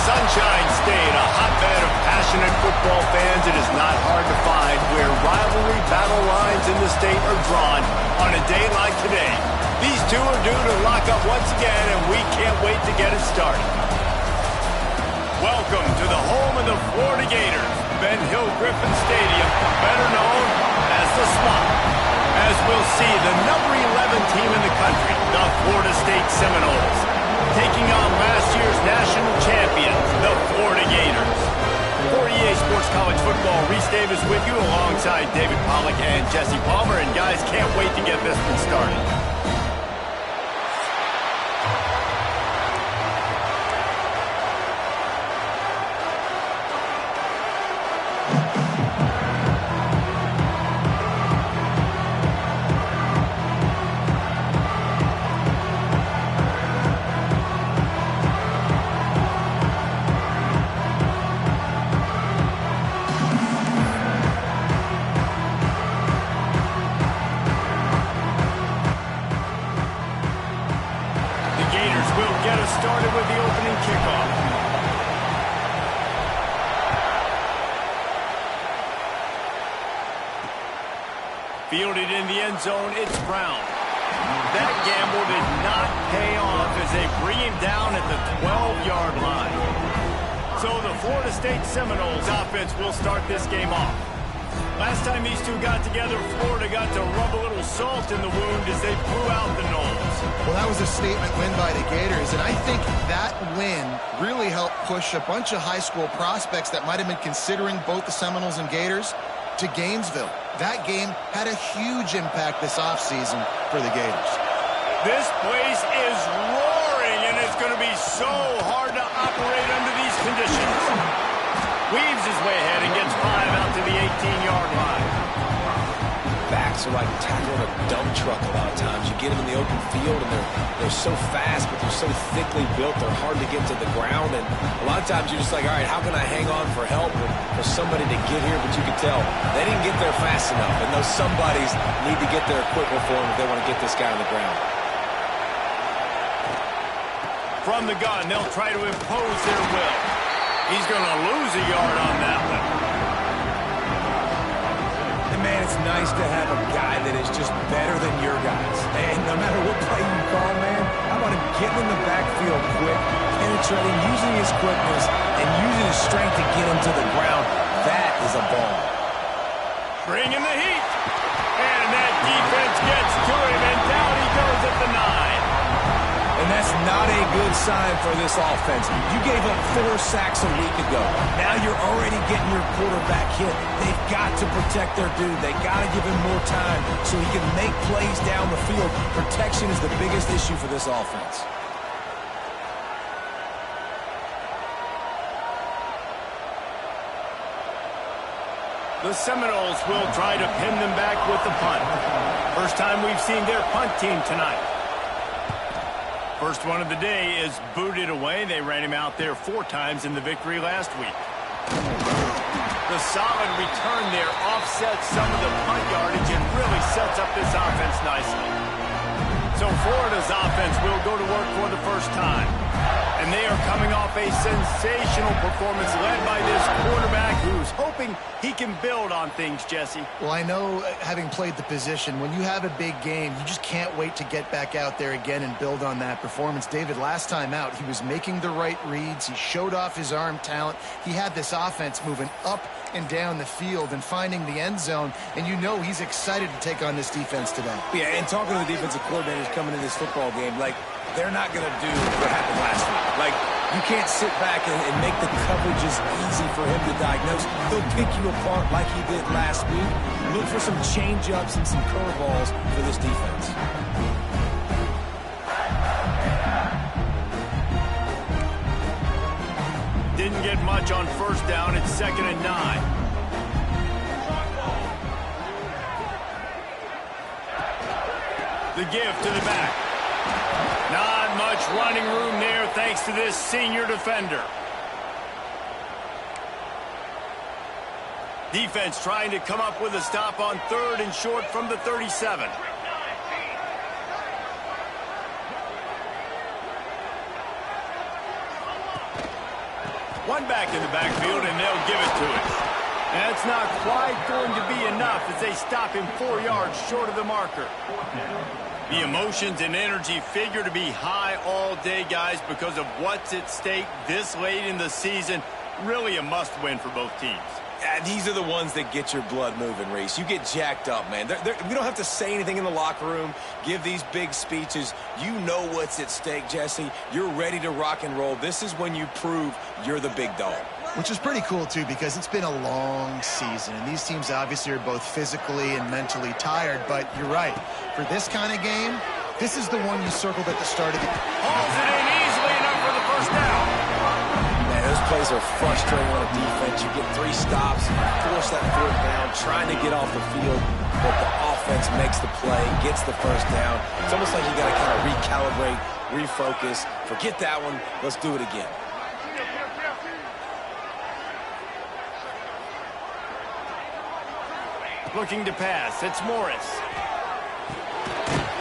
Sunshine State, a hotbed of passionate football fans. It is not hard to find where rivalry battle lines in the state are drawn on a day like today. These two are due to lock up once again, and we can't wait to get it started. Welcome to the home of the Florida Gators, Ben Hill Griffin Stadium, better known as the Swamp. As we'll see, the number 11 team in the country, the Florida State Seminoles, taking on last year's national champions, the Florida Gators. For EA Sports College Football, Reese Davis with you alongside David Pollack and Jesse Palmer. And guys, can't wait to get this one started. Started with the opening kickoff. Fielded in the end zone, it's Brown. That gamble did not pay off as they bring him down at the 12-yard line. So the Florida State Seminoles offense will start this game off. Last time these two got together, Florida got to rub a little salt in the wound as they blew out the Noles. Well, that was a statement win by the Gators, and I think that win really helped push a bunch of high school prospects that might have been considering both the Seminoles and Gators to Gainesville. That game had a huge impact this offseason for the Gators. This place is roaring, and it's going to be so hard to operate under these conditions. Weaves his way ahead and gets 5 out to the 18-yard line. Backs are like tackling a dump truck a lot of times. You get them in the open field, and they're so fast, but they're so thickly built, they're hard to get to the ground. And a lot of times you're just like, all right, how can I hang on for help and for somebody to get here? But you can tell they didn't get there fast enough, and those somebodies need to get there quicker for them if they want to get this guy on the ground. From the gun, they'll try to impose their will. He's going to lose a yard on that one. And man, it's nice to have a guy that is just better than your guys. And no matter what play you call, man, how about him getting in the backfield quick, penetrating, using his quickness, and using his strength to get him to the ground. That is a ball. Bringing the heat. And that defense gets to him, and down he goes at the 9. And that's not a good sign for this offense. You gave up 4 sacks a week ago. Now you're already getting your quarterback hit. They've got to protect their dude. They've got to give him more time so he can make plays down the field. Protection is the biggest issue for this offense. The Seminoles will try to pin them back with the punt. First time we've seen their punt team tonight. First one of the day is booted away. They ran him out there 4 times in the victory last week. The solid return there offsets some of the punt yardage and really sets up this offense nicely. So Florida's offense will go to work for the first time. And they are coming off a sensational performance led by this quarterback who's hoping he can build on things, Jesse. Well, I know, having played the position, when you have a big game, you just can't wait to get back out there again and build on that performance. David, last time out, he was making the right reads. He showed off his arm talent. He had this offense moving up and down the field and finding the end zone, and you know he's excited to take on this defense today. Yeah, and talking to the defensive coordinators coming in this football game, like, they're not going to do what happened last week. Like, you can't sit back and make the coverages easy for him to diagnose. He'll pick you apart like he did last week. Look for some change-ups and some curveballs for this defense. Didn't get much on first down. It's 2nd and 9. The give to the back. Not much running room there thanks to this senior defender. Defense trying to come up with a stop on 3rd and short from the 37. One back in the backfield, and they'll give it to him. That's not quite going to be enough as they stop him 4 yards short of the marker. The emotions and energy figure to be high all day, guys, because of what's at stake this late in the season. Really a must-win for both teams. Yeah, these are the ones that get your blood moving, Reese. You get jacked up, man. We don't have to say anything in the locker room, give these big speeches. You know what's at stake, Jesse. You're ready to rock and roll. This is when you prove you're the big dog. Which is pretty cool, too, because it's been a long season. And these teams obviously are both physically and mentally tired. But you're right. For this kind of game, this is the one you circled at the start of the game. Hauls it in easily enough for the first down. Man, those plays are frustrating on a defense. You get 3 stops, you force that 4th down, trying to get off the field, but the offense makes the play, gets the first down. It's almost like you got to kind of recalibrate, refocus. Forget that one. Let's do it again. Looking to pass. It's Morris.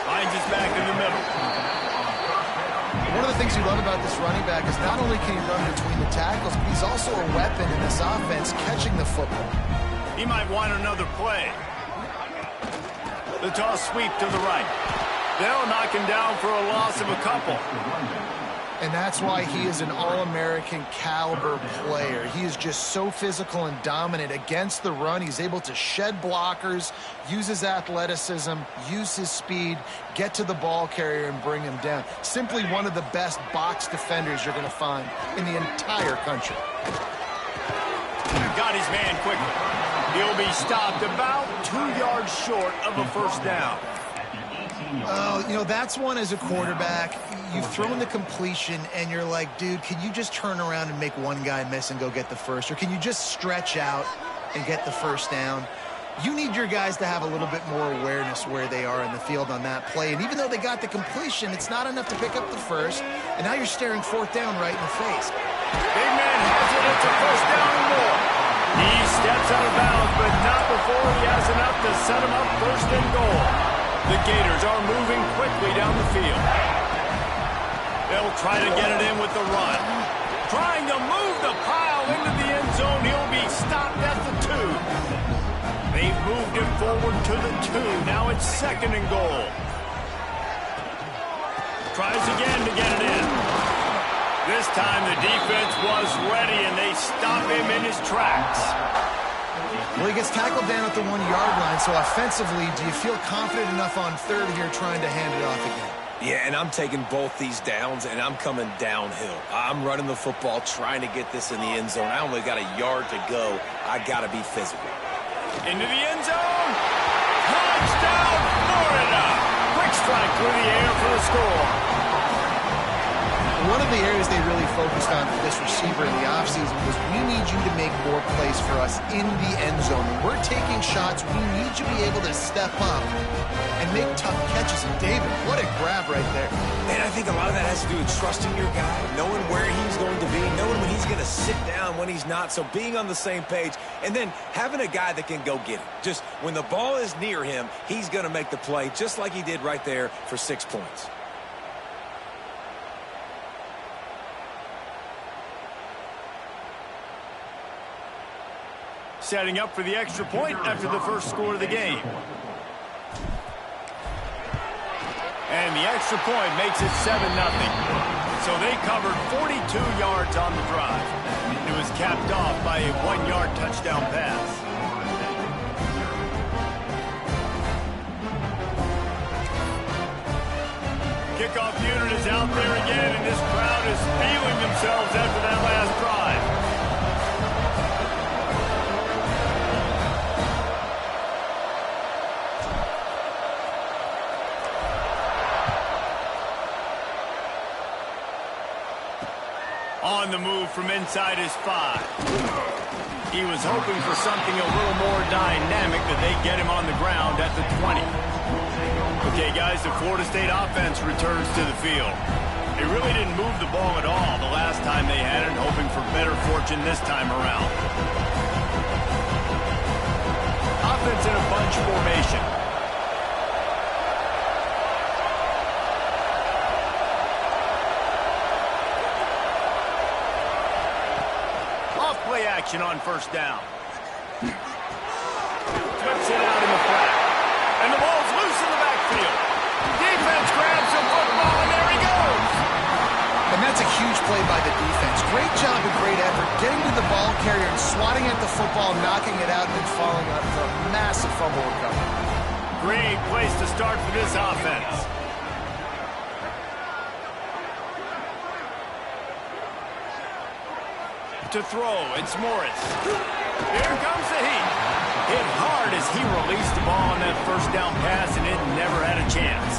Finds his back in the middle. One of the things you love about this running back is not only can he run between the tackles, but he's also a weapon in this offense catching the football. He might want another play. The toss sweep to the right. They'll knock him down for a loss of a couple. And that's why he is an All-American caliber player. He is just so physical and dominant against the run. He's able to shed blockers, use his athleticism, use his speed, get to the ball carrier and bring him down. Simply one of the best box defenders you're going to find in the entire country. Got his man quickly. He'll be stopped about 2 yards short of a first down. Oh, you know, that's one as a quarterback. You've thrown the completion, and you're like, dude, can you just turn around and make one guy miss and go get the first? Or can you just stretch out and get the first down? You need your guys to have a little bit more awareness where they are in the field on that play. And even though they got the completion, it's not enough to pick up the first. And now you're staring 4th down right in the face. Big man has it. It's a first down and more. He steps out of bounds, but not before he has enough to set him up 1st and goal. The Gators are moving quickly down the field. They'll try to get it in with the run. Trying to move the pile into the end zone. He'll be stopped at the 2. They've moved him forward to the 2. Now it's 2nd and goal. Tries again to get it in. This time the defense was ready, and they stop him in his tracks. Well, he gets tackled down at the 1-yard line, so offensively, do you feel confident enough on 3rd here trying to hand it off again? Yeah, and I'm taking both these downs, and I'm coming downhill. I'm running the football, trying to get this in the end zone. I only got a yard to go. I got to be physical. Into the end zone. Touchdown, Florida. Quick strike through the air for the score. One of the areas they really focused on for this receiver in the offseason was we need you to make more plays for us in the end zone. When we're taking shots, we need you to be able to step up and make tough catches. And David, what a grab right there. And I think a lot of that has to do with trusting your guy, knowing where he's going to be, knowing when he's going to sit down, when he's not. So being on the same page, and then having a guy that can go get it. Just when the ball is near him, he's going to make the play, just like he did right there for 6 points. Setting up for the extra point after the first score of the game. And the extra point makes it 7-0. So they covered 42 yards on the drive. It was capped off by a 1-yard touchdown pass. Kickoff unit is out there again, and this crowd is feeling themselves after that last drive. On the move from inside his 5. He was hoping for something a little more dynamic, that they get him on the ground at the 20. Okay, guys, the Florida State offense returns to the field. They really didn't move the ball at all the last time they had it, hoping for better fortune this time around. Offense in a bunch formation. action on first down. Flips it out in the flat. And the ball's loose in the backfield. Defense grabs the football, and there he goes. And that's a huge play by the defense. Great job and great effort getting to the ball carrier and swatting at the football, knocking it out, and then following up for a massive fumble recovery. Great place to start for this offense. To throw, it's Morris. Here comes the heat. Hit hard as he released the ball on that first down pass, and it never had a chance.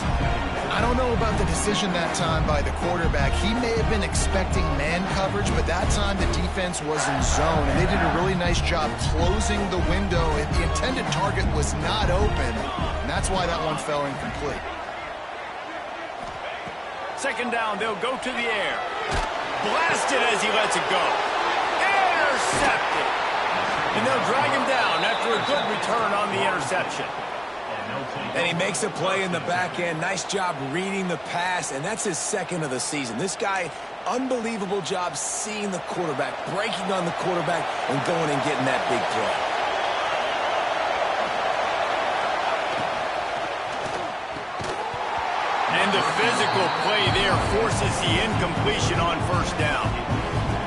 I don't know about the decision that time by the quarterback. He may have been expecting man coverage, but that time the defense was in zone, and they did a really nice job closing the window. The intended target was not open, and that's why that one fell incomplete. Second down, they'll go to the air. Blasted as he lets it go. Intercepted. And they'll drag him down after a good return on the interception. And he makes a play in the back end. Nice job reading the pass, and that's his second of the season. This guy, unbelievable job seeing the quarterback, breaking on the quarterback, and going and getting that big play. And the physical play there forces the incompletion on first down.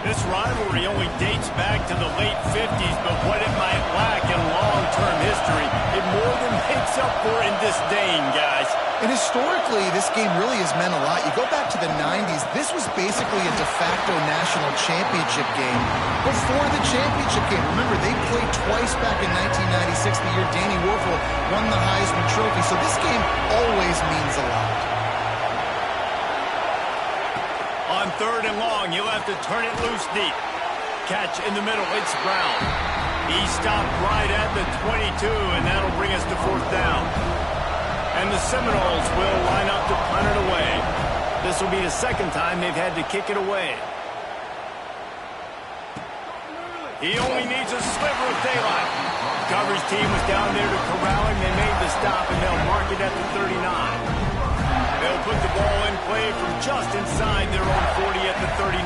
This rivalry only dates back to the late 50s, but what it might lack in long-term history, it more than makes up for in disdain, guys. And historically, this game really has meant a lot. You go back to the 90s, this was basically a de facto national championship game before the championship game. Remember, they played twice back in 1996, the year Danny Werfel won the Heisman Trophy. So this game always means a lot. On third and long, you'll have to turn it loose deep. Catch in the middle, it's Brown. He stopped right at the 22, and that'll bring us to fourth down. And the Seminoles will line up to punt it away. This will be the second time they've had to kick it away. He only needs a sliver of daylight. The coverage team was down there to corral him. They made the stop, and they'll mark it at the 39. They'll put the ball in play from just inside their own 40 at the 39.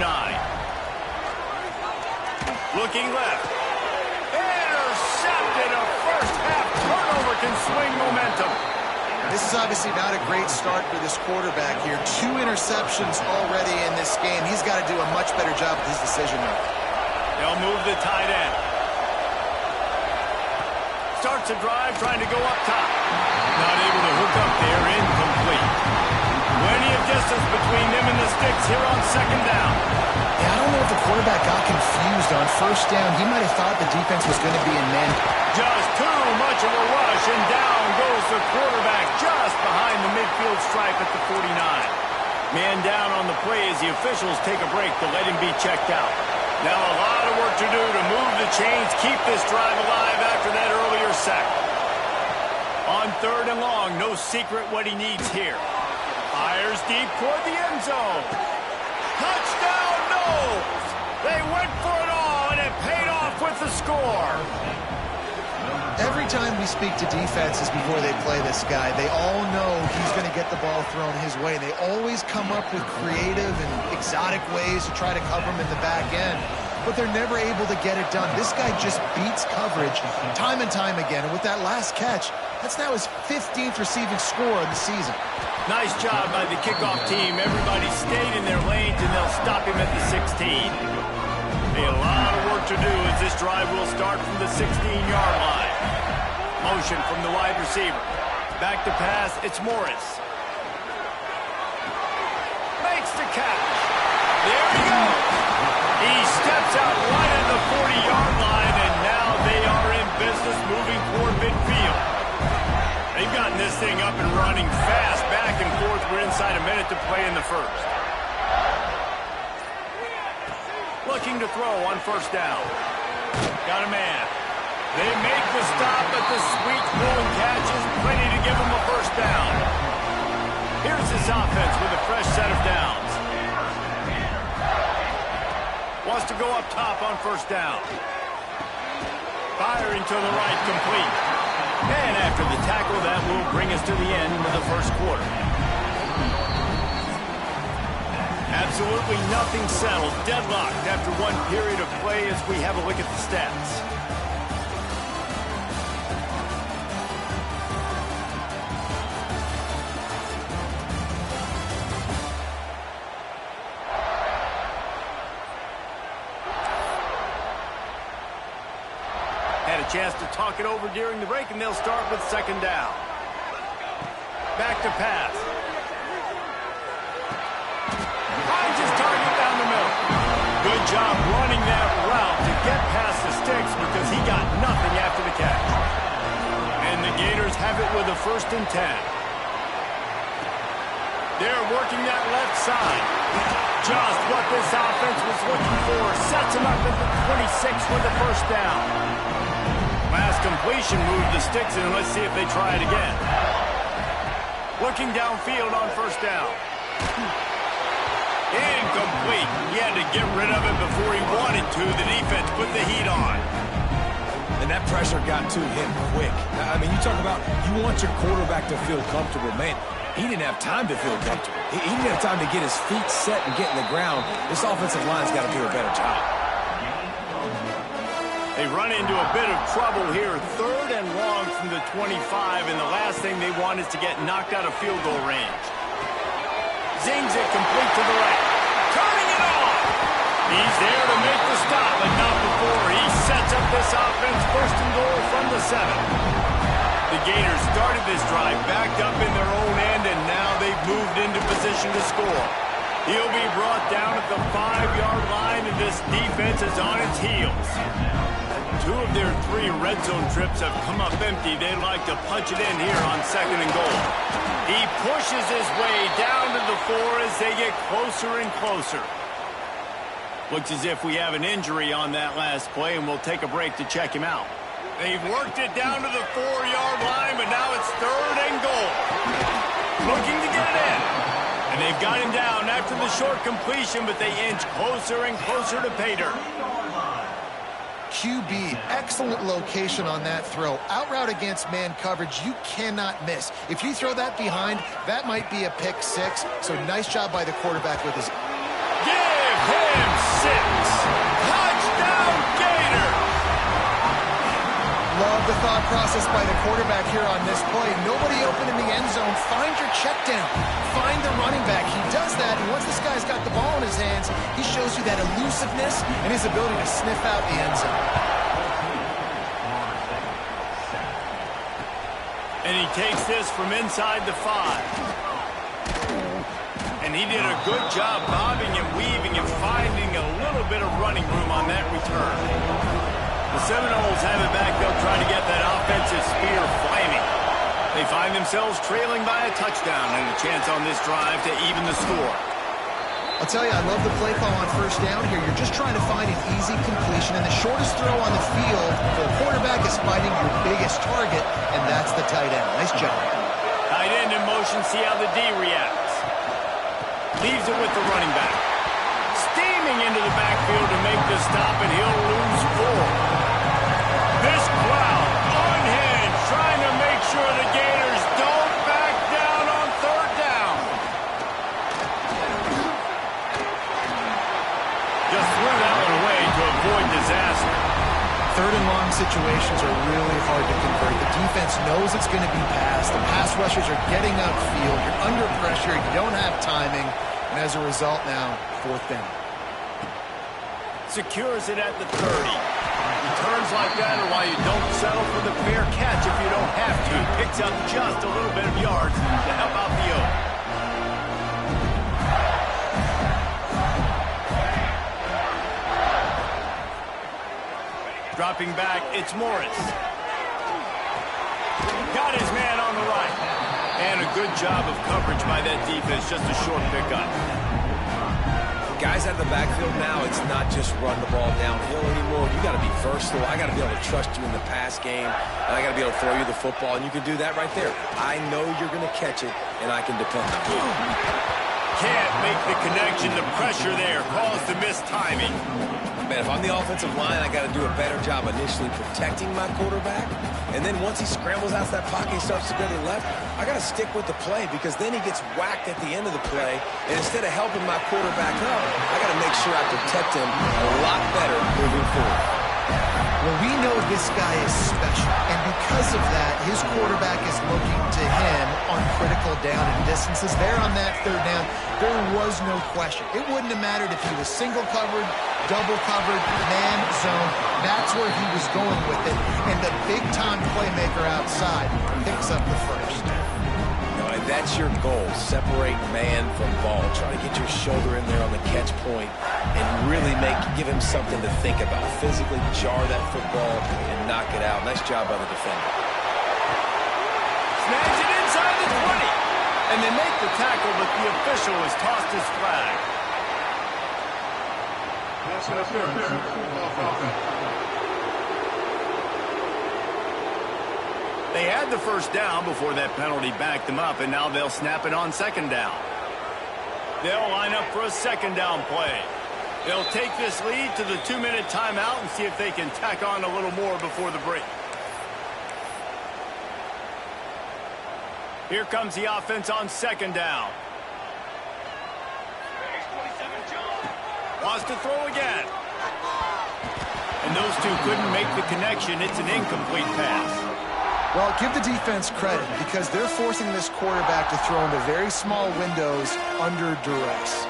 Looking left. Intercepted. A first-half turnover can swing momentum. This is obviously not a great start for this quarterback here. 2 interceptions already in this game. He's got to do a much better job with his decision-making. They'll move the tight end. Starts a drive trying to go up top. Not able to hook up there. Incomplete. Plenty of distance between them and the sticks here on second down. Yeah, I don't know if the quarterback got confused on first down. He might have thought the defense was going to be in man. Just too much of a rush, and down goes the quarterback just behind the midfield stripe at the 49. Man down on the play as the officials take a break to let him be checked out. Now a lot of work to do to move the chains, keep this drive alive after that earlier sack. On third and long, no secret what he needs here. Fires deep toward the end zone. Touchdown, Noles! They went for it all, and it paid off with the score. Every time we speak to defenses before they play this guy, they all know he's going to get the ball thrown his way. They always come up with creative and exotic ways to try to cover him in the back end, but they're never able to get it done. This guy just beats coverage time and time again, and with that last catch, that's now his 15th receiving score of the season. Nice job by the kickoff team. Everybody stayed in their lanes, and they'll stop him at the 16. A lot of work to do as this drive will start from the 16-yard line. Motion from the wide receiver. Back to pass, it's Morris. Makes the catch. There he goes. He steps out right at the 40-yard line, and now they are in business moving toward midfield. They've gotten this thing up and running fast, back and forth. We're inside a minute to play in the first. Looking to throw on first down. Got a man. They make the stop, but the sweet pulling catch is plenty to give them a first down. Here's this offense with a fresh set of downs. Wants to go up top on first down. Firing to the right, complete. And after the tackle, that will bring us to the end of the first quarter. Absolutely nothing settled. Deadlocked after one period of play as we have a look at the stats. Had a chance to talk it over during the break, and they'll start with second down. Back to pass. Finds his target down the middle. Good job running that route to get past the sticks because he got nothing after the catch. And the Gators have it with a 1st and 10. They're working that left side. Just what this offense was looking for. Sets him up at the 26 for the 1st down. Last completion moved the sticks in. Let's see if they try it again. Looking downfield on 1st down. Incomplete. He had to get rid of it before he wanted to. The defense put the heat on. And that pressure got to him quick. I mean, you talk about you want your quarterback to feel comfortable. Man, he didn't have time to feel comfortable. He didn't have time to get his feet set and get in the ground. This offensive line's got to do a better job. They run into a bit of trouble here. 3rd and long from the 25, and the last thing they want is to get knocked out of field goal range. Zings it complete to the right. Turning it off. He's there to make the stop, but not before. He sets up this offense 1st and goal from the 7. The Gators started this drive backed up in their own end, and now they've moved into position to score. He'll be brought down at the 5-yard line, and this defense is on its heels. 2 of their 3 red zone trips have come up empty. They'd like to punch it in here on 2nd and goal. He pushes his way down to the 4 as they get closer and closer. Looks as if we have an injury on that last play, and we'll take a break to check him out. They've worked it down to the 4-yard line, but now it's 3rd and goal. Looking to get it in. And they've got him down after the short completion, but they inch closer and closer to pay dirt. QB, excellent location on that throw. Out route against man coverage, you cannot miss. If you throw that behind, that might be a pick 6. So nice job by the quarterback with his... Give him 6. Touchdown, Gator. Love the thought process by the quarterback here on this play. Nobody open in the end zone. Find your check down. Find the running back. He does that, and once this guy's got the ball in his hands, he shows you that elusiveness and his ability to sniff out the end zone. And he takes this from inside the 5. And he did a good job bobbing and weaving and finding a little bit of running room on that return. The Seminoles have it back. They'll try to get that offensive spear flaming. They find themselves trailing by a touchdown and a chance on this drive to even the score. I'll tell you, I love the play call on 1st down here. You're just trying to find an easy completion, and the shortest throw on the field for a quarterback is finding your biggest target, and that's the tight end. Nice job. Tight end in motion. See how the D reacts. Leaves it with the running back. Steaming into the backfield to make the stop, and he'll lose 4. This crowd unhinged, trying to make sure the Gators don't back down on 3rd down. Just threw that one away to avoid disaster. 3rd and long situations are really hard to convert. The defense knows it's going to be passed. The pass rushers are getting upfield. You're under pressure. You don't have timing. And as a result now, 4th down. Secures it at the 30. Returns like that are why you don't settle for the fair catch if you don't have to. Picks up just a little bit of yards to help out the Oak. Dropping back, it's Morris. Got his man on the right. And a good job of coverage by that defense, just a short pickup. Guys out of the backfield now, it's not just run the ball downhill anymore. You got to be versatile. I got to be able to trust you in the pass game, and I got to be able to throw you the football, and you can do that right there. I know you're going to catch it, and I can depend on you. can't make the connection. The pressure there caused the missed timing. Man, if I'm the offensive line, I got to do a better job initially protecting my quarterback. And then once he scrambles out of that pocket and starts to go to the left, I got to stick with the play because then he gets whacked at the end of the play. And instead of helping my quarterback up, I got to make sure I protect him a lot better moving forward. Well, we know this guy is special, and because of that, his quarterback is looking to him on critical down and distances. There on that third down, there was no question. It wouldn't have mattered if he was single covered, double covered, man zone. That's where he was going with it, and the big-time playmaker outside picks up the first. That's your goal. Separate man from ball. Try to get your shoulder in there on the catch point and really give him something to think about. Physically jar that football and knock it out. Nice job by the defender. Snags it inside the 20. And they make the tackle, but the official has tossed his flag. They had the first down before that penalty backed them up, and now they'll snap it on second down. They'll line up for a second down play. They'll take this lead to the 2-minute timeout and see if they can tack on a little more before the break. Here comes the offense on second down. Wants to throw again. And those two couldn't make the connection. It's an incomplete pass. Well, give the defense credit because they're forcing this quarterback to throw into very small windows under duress.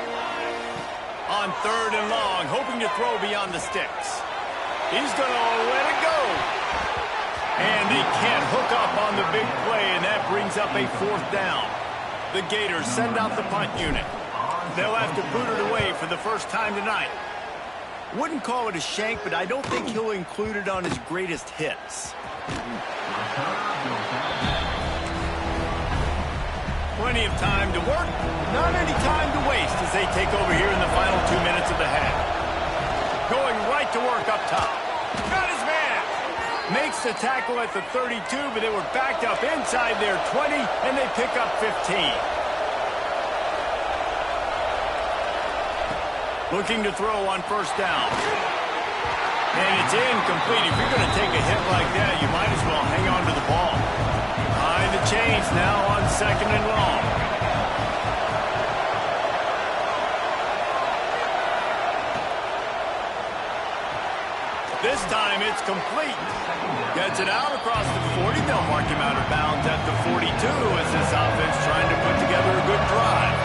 On third and long, hoping to throw beyond the sticks. He's going to let it go. And they can't hook up on the big play, and that brings up a fourth down. The Gators send out the punt unit. They'll have to boot it away for the first time tonight. Wouldn't call it a shank, but I don't think he'll include it on his greatest hits. Plenty of time to work, not any time to waste as they take over here in the final 2 minutes of the half. Going right to work up top. Got his man. Makes the tackle at the 32, but they were backed up inside their 20, and they pick up 15. Looking to throw on first down. And it's incomplete. If you're going to take a hit like that, you might as well hang on to the ball. Behind the chains now on second and long. This time it's complete. Gets it out across the 40. They'll mark him out of bounds at the 42 as this offense trying to put together a good drive.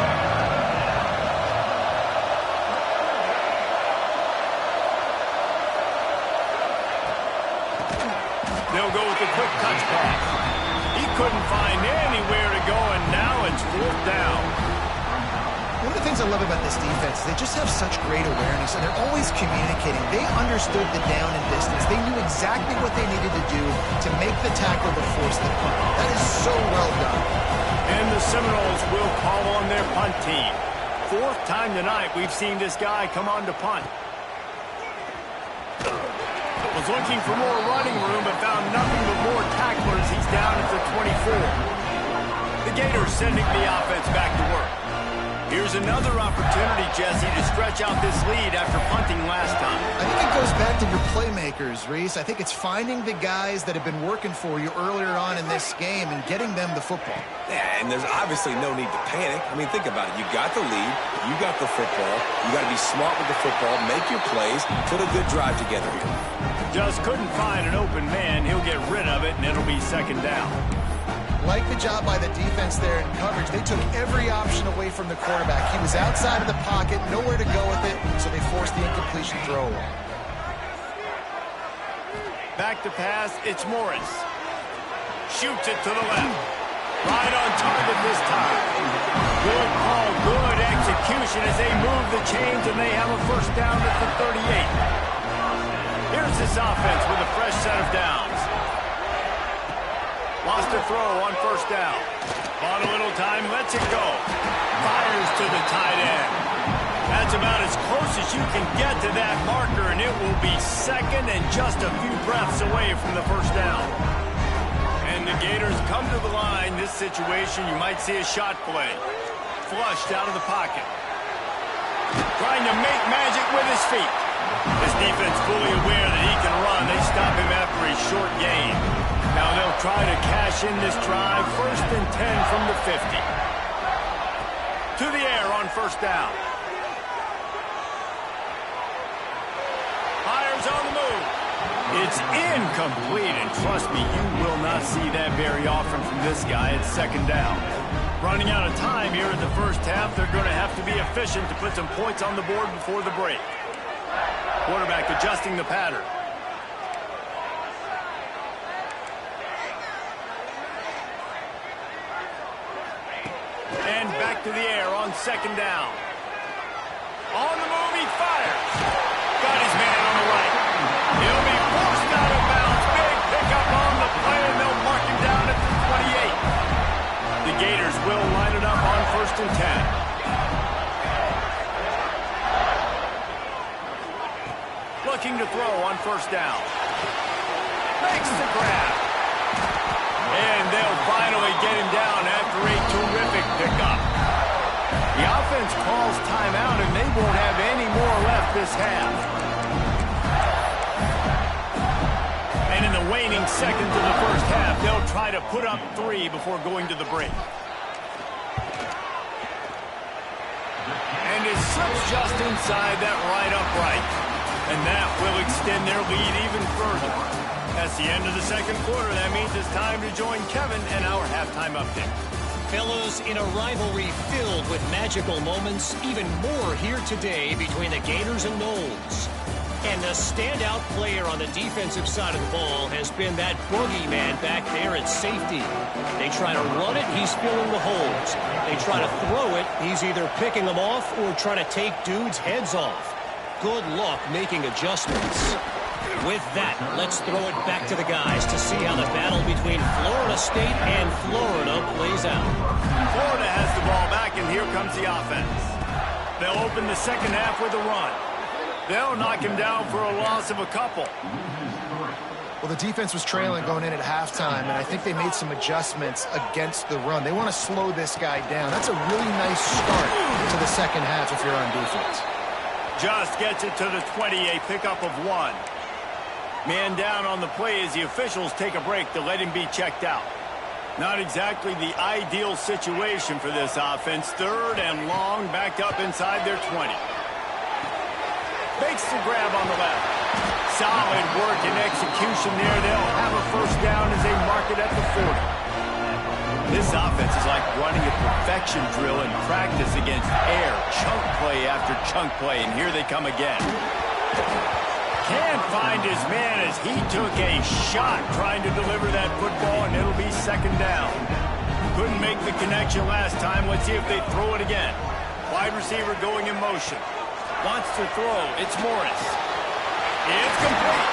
They'll go with a quick touch pass. He couldn't find anywhere to go, and now it's fourth down. One of the things I love about this defense, they just have such great awareness, and they're always communicating. They understood the down and distance. They knew exactly what they needed to do to make the tackle to force the punt. That is so well done. And the Seminoles will call on their punt team. Fourth time tonight we've seen this guy come on to punt. Was looking for more running room, but found nothing but more tacklers. He's down at the 24. The Gators sending the offense back to work. Here's another opportunity, Jesse, to stretch out this lead after punting last time. I think it goes back to your playmakers, Reese. I think it's finding the guys that have been working for you earlier on in this game and getting them the football. Yeah, and there's obviously no need to panic. I mean, think about it. You got the lead. You got the football. You got to be smart with the football, make your plays, put a good drive together here. Just couldn't find an open man. He'll get rid of it, and it'll be second down. Like the job by the defense there in coverage. They took every option away from the quarterback. He was outside of the pocket, nowhere to go with it, so they forced the incompletion throw away. Back to pass, it's Morris. Shoots it to the left. Right on target this time. Good call, good execution as they move the chains, and they have a first down at the 38. Here's this offense with a fresh set of downs. Lost a throw on first down. Bought a little time, lets it go. Fires to the tight end. That's about as close as you can get to that marker, and it will be second and just a few breaths away from the first down. And the Gators come to the line. This situation, you might see a shot play. flushed out of the pocket. Trying to make magic with his feet. His defense fully aware that he can run. They stop him after a short gain. Now they'll try to cash in this drive. 1st and 10 from the 50. To the air on 1st down. Fires on the move. It's incomplete, and trust me, you will not see that very often from this guy at 2nd down. Running out of time here in the 1st half, they're going to have to be efficient to put some points on the board before the break. Quarterback adjusting the pattern. And back to the air on 2nd down. On the move, he fires. Got his man on the right. He'll be forced out of bounds. Big pickup on the play, and they'll mark him down at the 28. The Gators will line it up on 1st and 10. Looking to throw on 1st down. Makes the grab. And they'll finally get him down after a terrific pickup. The offense calls timeout, and they won't have any more left this half. And in the waning seconds of the 1st half, they'll try to put up 3 before going to the break. And it slips just inside that right upright. And that will extend their lead even further. That's the end of the 2nd quarter. That means it's time to join Kevin and our halftime update. Fellows, in a rivalry filled with magical moments, even more here today between the Gators and Noles. And the standout player on the defensive side of the ball has been that boogeyman back there at safety. They try to run it, he's filling the holes. They try to throw it, he's either picking them off or trying to take dudes' heads off. Good luck making adjustments. With that, let's throw it back to the guys to see how the battle between Florida State and Florida plays out. Florida has the ball back, and here comes the offense. They'll open the 2nd half with a run. They'll knock him down for a loss of a couple. Well, the defense was trailing going in at halftime, and I think they made some adjustments against the run. They want to slow this guy down. That's a really nice start to the 2nd half if you're on defense. Just gets it to the 20, a pickup of 1. Man down on the play as the officials take a break to let him be checked out. Not exactly the ideal situation for this offense. 3rd and long, backed up inside their 20. Makes the grab on the left. Solid work and execution there. They'll have a 1st down as they mark it at the 40. This offense is like running a perfection drill in practice against air. Chunk play after chunk play, and here they come again. Can't find his man as he took a shot trying to deliver that football, and it'll be 2nd down. Couldn't make the connection last time. Let's see if they throw it again. Wide receiver going in motion. Wants to throw. It's Morris. It's complete.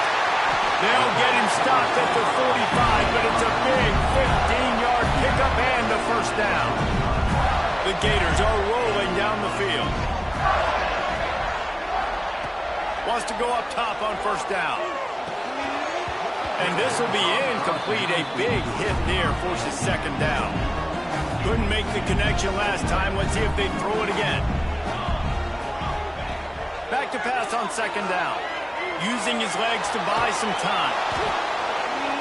They'll get him stopped at the 45, but it's a big 15-yard pickup and a 1st down. The Gators are rolling down the field. Wants to go up top on 1st down. And this will be incomplete. A big hit there forces 2nd down. Couldn't make the connection last time. Let's see if they throw it again. Back to pass on 2nd down. Using his legs to buy some time.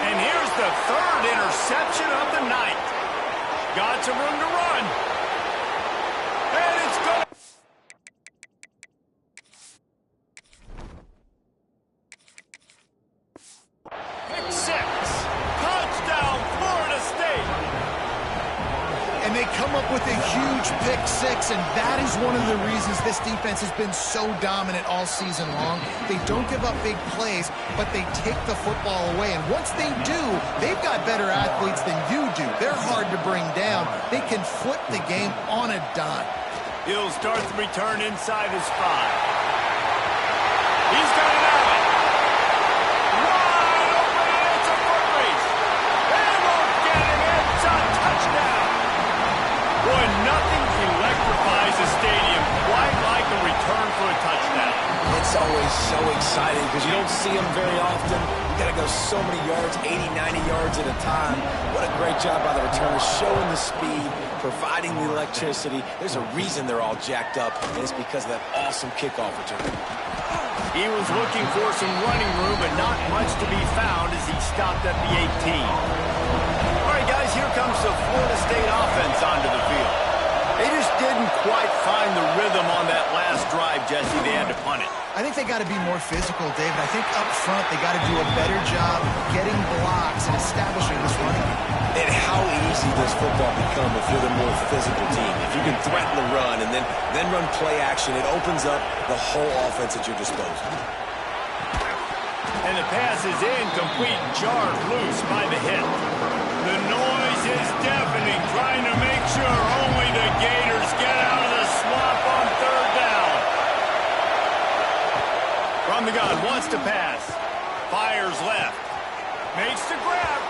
And here's the 3rd interception of the night. Got some room to run. And it's gone. Pick 6. Touchdown, Florida State. And they come up with a huge pick 6, and that is one of the reasons this defense has been so dominant all season long. They don't give up big plays, but they take the football away. And once they do, they've got better athletes than you do. They're hard to bring down. They can flip the game on a dime. He'll start the return inside his 5. He's got it out. Wide open, and it's a foot race. They won't get him. It's a touchdown. Boy, nothing electrifies a stadium quite like a return for a touchdown. It's It's always so exciting because you don't see them very often. You got to go so many yards, 80, 90 yards at a time. What a great job by the returners, showing the speed, providing the electricity. There's a reason they're all jacked up, and it's because of that awesome kickoff return. He was looking for some running room, but not much to be found as he stopped at the 18. All right, guys, here comes the Florida State offense onto the field. They just didn't quite find the rhythm on that last drive, Jesse. They had to punt it. I think they got to be more physical, David. I think up front they got to do a better job getting blocks and establishing this running game. And how easy does football become if you're the more physical team? If you can threaten the run and then run play action, it opens up the whole offense at your disposal. And the pass is incomplete, jarred loose by the hit. The noise is deafening, trying to make sure only the Gators get out of the swamp on third down. From the gun, wants to pass. Fires left. Makes the grab.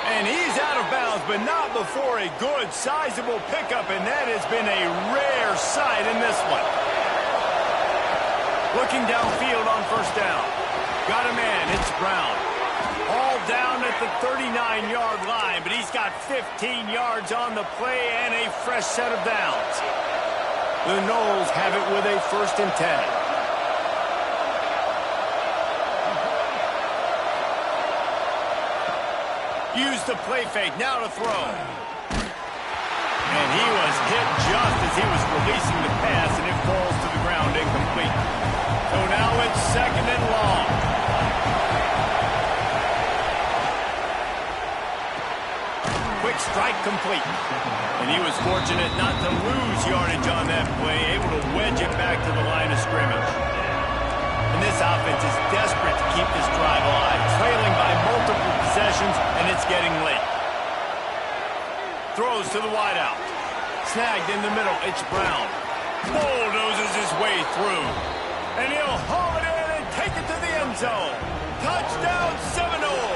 And he's out of bounds, but not before a good, sizable pickup, and that has been a rare sight in this one. Looking downfield on first down. Got a man, it's Brown. All down at the 39-yard line, but he's got 15 yards on the play and a fresh set of downs. The Noles have it with a 1st and 10. Use the play fake, now to throw. And he was hit just as he was releasing the pass, and it falls to the ground incomplete. So now it's 2nd and long. Quick strike complete. And he was fortunate not to lose yardage on that play, able to wedge it back to the line of scrimmage. And this offense is desperate to keep this drive alive, trailing by multiple possessions, and it's getting late. Throws to the wideout. Snagged in the middle, it's Brown. Bulldozes his way through. And he'll haul it in and take it to the end zone. Touchdown, Seminoles!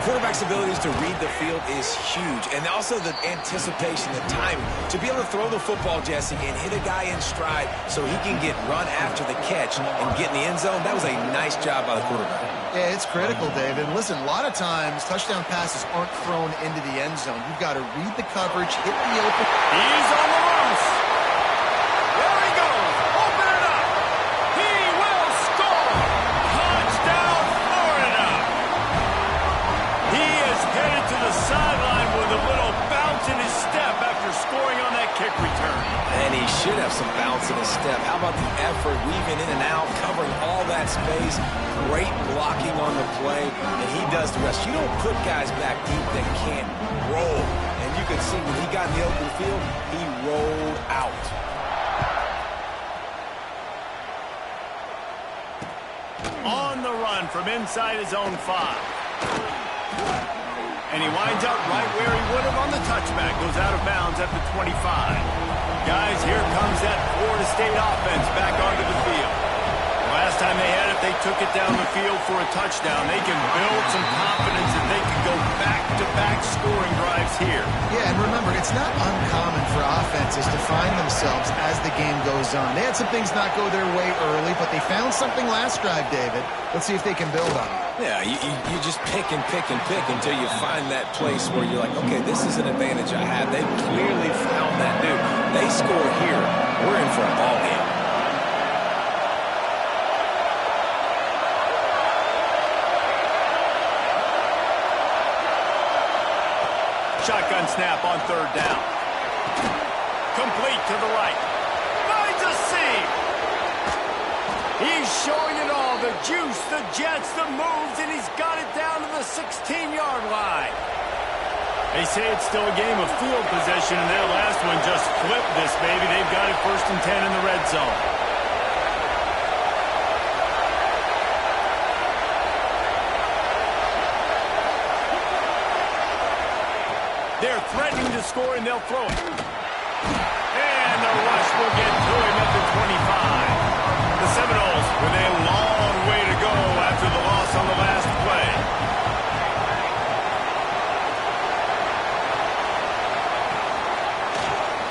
Quarterback's abilities to read the field is huge, and also the anticipation, the timing. To be able to throw the football, Jesse, and hit a guy in stride so he can get run after the catch and get in the end zone, that was a nice job by the quarterback. Yeah, it's critical, David. Listen, a lot of times touchdown passes aren't thrown into the end zone. You've got to read the coverage, hit the open. He's on the loose. There he goes. Open it up. He will score. Touchdown, Florida. He is headed to the sideline with a little bounce in his step after scoring on that kick return. And he should have some bounce in his step. How about the effort, weaving in and out, covering all that space. Great blocking on the play, and he does the rest. You don't put guys back deep that can't roll. And you can see when he got in the open field, he rolled out. On the run from inside his own 5. And he winds up right where he would have on the touchback. Goes out of bounds at the 25. Guys, here comes that Florida State offense back onto the field. Last time they had it, they took it down the field for a touchdown. They can build some confidence that they can go back-to-back scoring drives here. Yeah, and remember, it's not uncommon for offenses to find themselves as the game goes on. They had some things not go their way early, but they found something last drive, David. Let's see if they can build on it. Yeah, you just pick and pick and pick until you find that place where you're like, okay, this is an advantage I have. They've clearly found that dude. They score here, we're in for a ball game. Shotgun snap on third down. Complete to the right. Finds a seam. He's showing it all. The juice, the jets, the moves, and he's got it down to the 16-yard line. They say it's still a game of field possession, and that last one just flipped this baby. They've got it 1st and 10 in the red zone. They're threatening to score, and they'll throw it. And the rush will get to him at the 25. The Seminoles with a long way to go after the loss on the last play.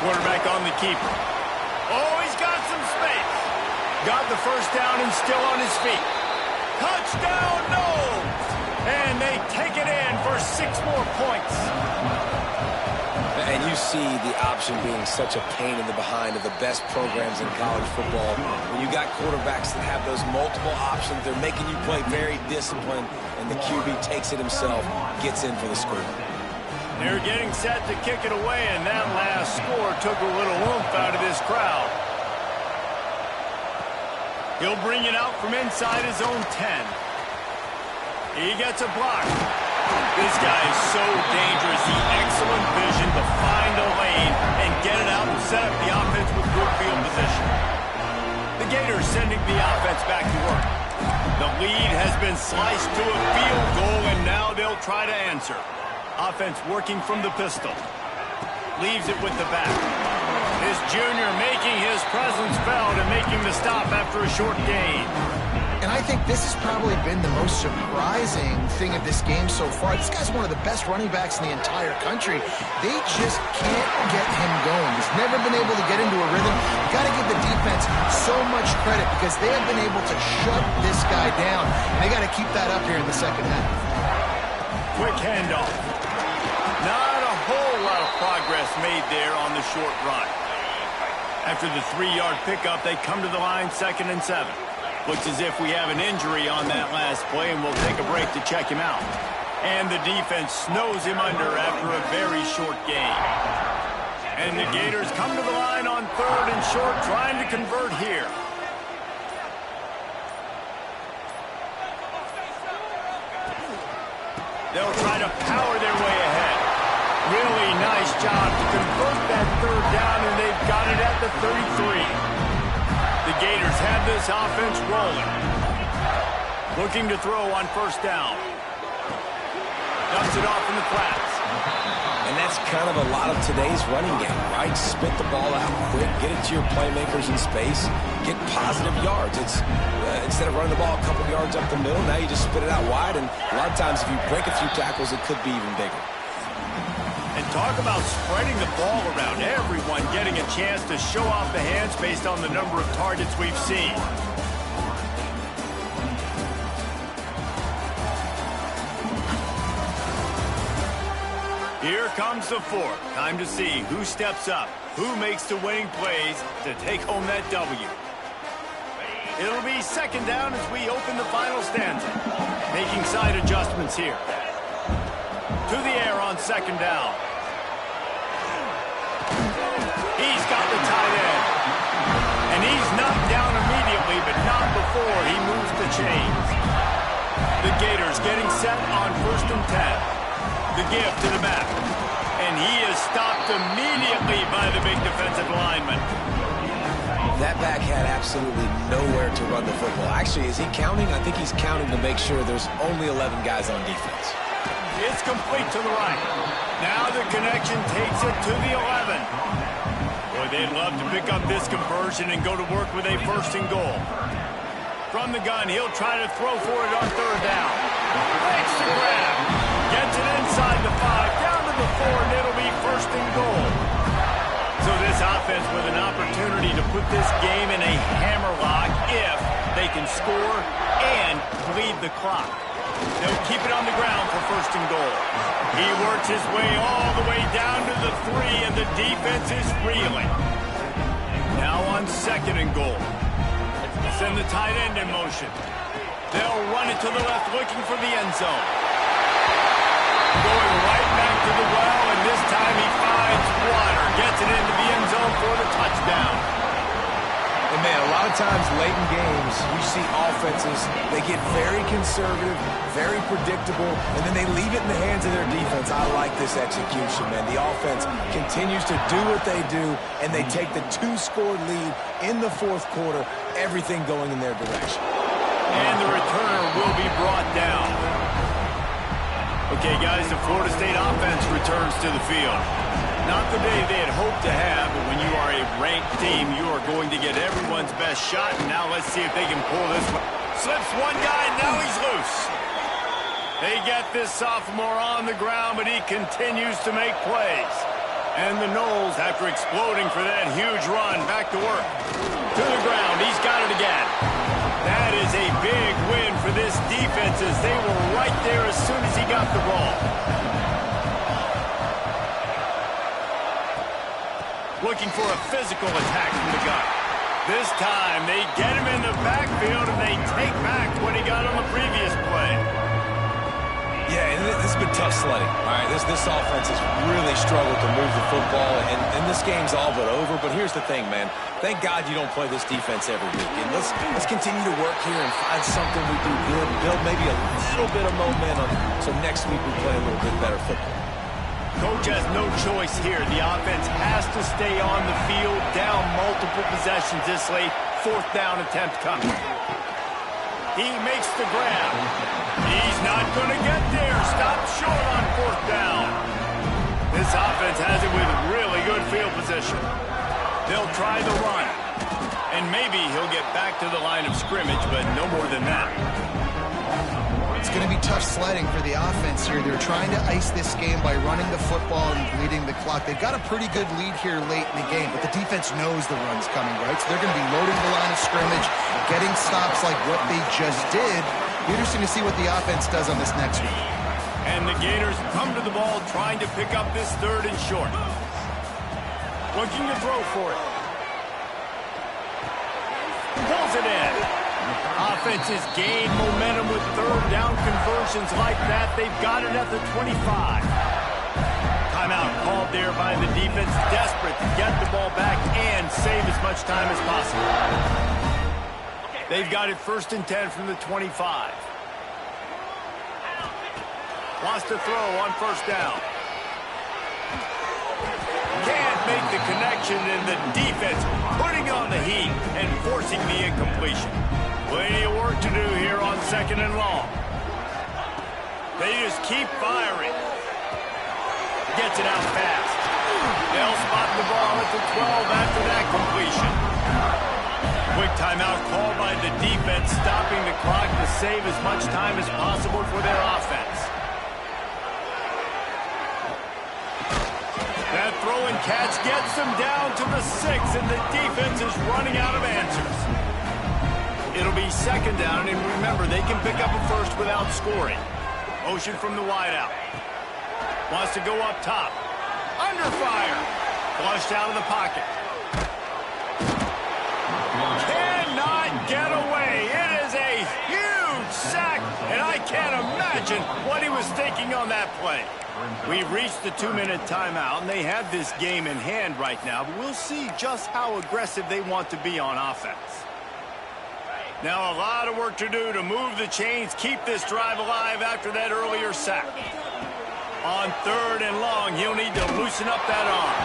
Quarterback on the keeper. Oh, he's got some space. Got the first down and still on his feet. Touchdown, Knowles! And they take it in for 6 more points. And you see the option being such a pain in the behind of the best programs in college football. When you got quarterbacks that have those multiple options, they're making you play very disciplined, and the QB takes it himself, gets in for the score. They're getting set to kick it away, and that last score took a little oomph out of this crowd. He'll bring it out from inside his own 10. He gets a block. This guy is so dangerous. The excellent vision to find a lane and get it out and set up the offense with good field position. The Gators sending the offense back to work. The lead has been sliced to a field goal, and now they'll try to answer. Offense working from the pistol. Leaves it with the back. This junior making his presence felt and making the stop after a short gain. And I think this has probably been the most surprising thing of this game so far. This guy's one of the best running backs in the entire country. They just can't get him going. He's never been able to get into a rhythm. You've got to give the defense so much credit because they have been able to shut this guy down. And they got to keep that up here in the second half. Quick handoff. Not a whole lot of progress made there on the short run. After the 3-yard pickup, they come to the line 2nd and 7. Looks as if we have an injury on that last play, and we'll take a break to check him out. And the defense snows him under after a very short gain. And the Gators come to the line on 3rd and short, trying to convert here. They'll try to power their way ahead. Really nice job to convert that 3rd down, and they've got it at the 33. The Gators have this offense rolling. Looking to throw on 1st down. Dumps it off in the flats. And that's kind of a lot of today's running game, right? Spit the ball out quick, get it to your playmakers in space, get positive yards. It's instead of running the ball a couple yards up the middle, now you just spit it out wide, and a lot of times if you break a few tackles, it could be even bigger. And talk about spreading the ball around. Everyone getting a chance to show off the hands based on the number of targets we've seen. Here comes the 4th. Time to see who steps up, who makes the winning plays to take home that W. It'll be 2nd down as we open the final stanza. Making side adjustments here. To the air on 2nd down. He's got the tight end. And he's knocked down immediately, but not before he moves the chains. The Gators getting set on 1st and 10. The give to the back. And he is stopped immediately by the big defensive lineman. That back had absolutely nowhere to run the football. Actually, is he counting? I think he's counting to make sure there's only 11 guys on defense. It's complete to the right. Now the connection takes it to the 11. Boy, they'd love to pick up this conversion and go to work with a 1st and goal. From the gun, he'll try to throw for it on 3rd down. Makes the grab. Gets it inside the 5, down to the 4, and it'll be 1st and goal. So this offense with an opportunity to put this game in a hammerlock if they can score and bleed the clock. They'll keep it on the ground for 1st and goal. He works his way all the way down to the 3, and the defense is reeling. Now on 2nd and goal. Send the tight end in motion. They'll run it to the left, looking for the end zone. Going right back to the well, and this time he finds water. Gets it into the end zone for the touchdown. And, man, a lot of times late in games, we see offenses, they get very conservative, very predictable, and then they leave it in the hands of their defense. I like this execution, man. The offense continues to do what they do, and they take the 2-score lead in the 4th quarter, everything going in their direction. And the returner will be brought down. Okay, guys, the Florida State offense returns to the field. Not the day they had hoped to have, but when you are a ranked team, you are going to get everyone's best shot. And now let's see if they can pull this one. Slips one guy, and now he's loose. They get this sophomore on the ground, but he continues to make plays. And the Noles, after exploding for that huge run, back to work. To the ground, he's got it again. That is a big win for this defense as they were right there as soon as he got the ball. Looking for a physical attack from the gun. This time, they get him in the backfield and they take back what he got on the previous play. Yeah, and this has been tough sledding. All right, this offense has really struggled to move the football, and this game's all but over. But here's the thing, man. Thank God you don't play this defense every week. And let's continue to work here and find something we do good, build maybe a little bit of momentum so next week we play a little bit better football. Coach has no choice here. The offense has to stay on the field, down multiple possessions this late. 4th down attempt coming. He makes the grab. He's not going to get there. Stop short on 4th down. This offense has it with really good field position. They'll try the run. And maybe he'll get back to the line of scrimmage, but no more than that. It's going to be tough sledding for the offense here. They're trying to ice this game by running the football and bleeding the clock. They've got a pretty good lead here late in the game, but the defense knows the run's coming, right? So they're going to be loading the line of scrimmage, getting stops like what they just did. Be interesting to see what the offense does on this next one. And the Gators come to the ball trying to pick up this 3rd and short. Looking to throw for it. Pulls it in. Offenses gain momentum with 3rd down conversions like that. They've got it at the 25. Timeout called there by the defense, desperate to get the ball back and save as much time as possible. They've got it 1st and 10 from the 25. Wants to throw on 1st down. Can't make the connection, and the defense putting on the heat and forcing the incompletion. Plenty of work to do here on 2nd and long. They just keep firing. Gets it out fast. They'll spot the ball at the 12 after that completion. Quick timeout called by the defense, stopping the clock to save as much time as possible for their offense. That throw and catch gets them down to the 6, and the defense is running out of answers. It'll be 2nd down, and remember, they can pick up a 1st without scoring. Motion from the wideout. Wants to go up top. Under fire. Flushed out of the pocket. Cannot get away. It is a huge sack, and I can't imagine what he was thinking on that play. We've reached the 2-minute timeout, and they have this game in hand right now, but we'll see just how aggressive they want to be on offense. Now a lot of work to do to move the chains, keep this drive alive after that earlier sack. On 3rd and long, he'll need to loosen up that arm.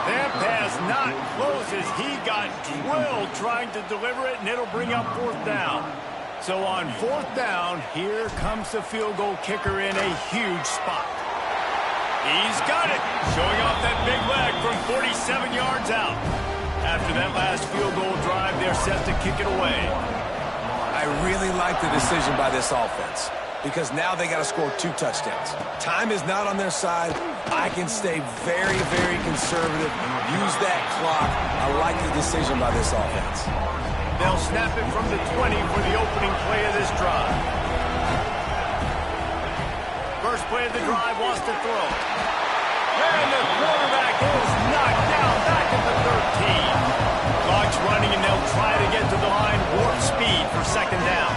That pass not close as he got drilled trying to deliver it, and it'll bring up 4th down. So on 4th down, here comes the field goal kicker in a huge spot. He's got it, showing off that big leg from 47 yards out. After that last field goal drive, they're set to kick it away. I really like the decision by this offense because now they got to score 2 touchdowns. Time is not on their side. I can stay very, very conservative, use that clock. I like the decision by this offense. They'll snap it from the 20 for the opening play of this drive. First play of the drive, wants to throw. And the quarterback is knocked down back at the 13. Clock's running, and they'll try to get to the line, warp speed for 2nd down.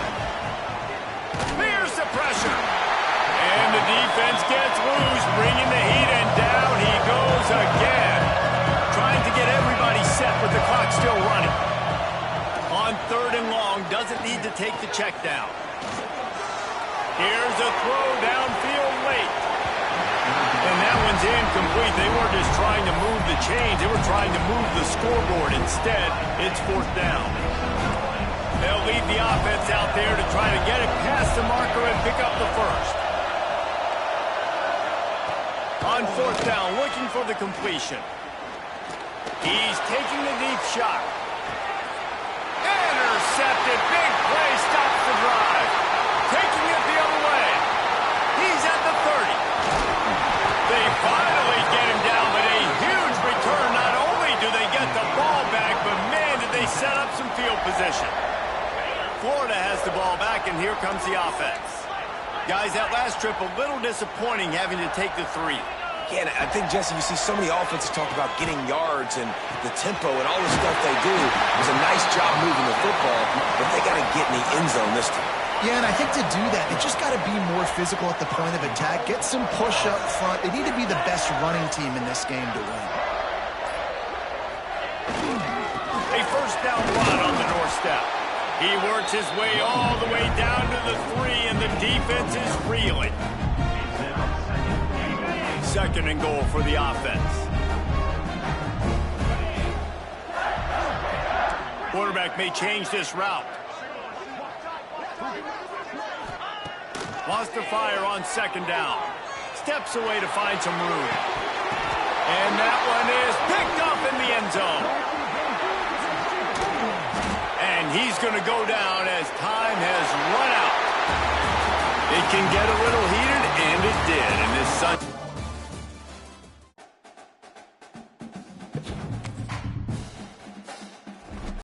Here's the pressure. And the defense gets loose, bringing the heat, and down he goes again. Trying to get everybody set with the clock still running. On 3rd and long, doesn't need to take the check down. Here's a throw downfield late. And that one's incomplete. They weren't just trying to move the chains. They were trying to move the scoreboard. Instead, it's 4th down. They'll leave the offense out there to try to get it past the marker and pick up the 1st. On 4th down, looking for the completion. He's taking the deep shot. Intercepted. Big play stops the drive. Taking it the other way. He's at the 30. They finally get him down, but a Florida has the ball back, and here comes the offense. Guys, that last trip a little disappointing having to take the 3. Yeah, and I think, Jesse, you see so many offenses talk about getting yards and the tempo and all the stuff they do. It was a nice job moving the football, but they got to get in the end zone this time. Yeah, and I think to do that, they just got to be more physical at the point of attack, get some push up front. They need to be the best running team in this game to win. A first down run on the doorstep. He works his way all the way down to the 3, and the defense is reeling. Second and goal for the offense. Quarterback may change this route. Wants to fire on second down. Steps away to find some room. And that one is picked up in the end zone. And he's going to go down as time has run out. It can get a little heated, and it did in this Sunday.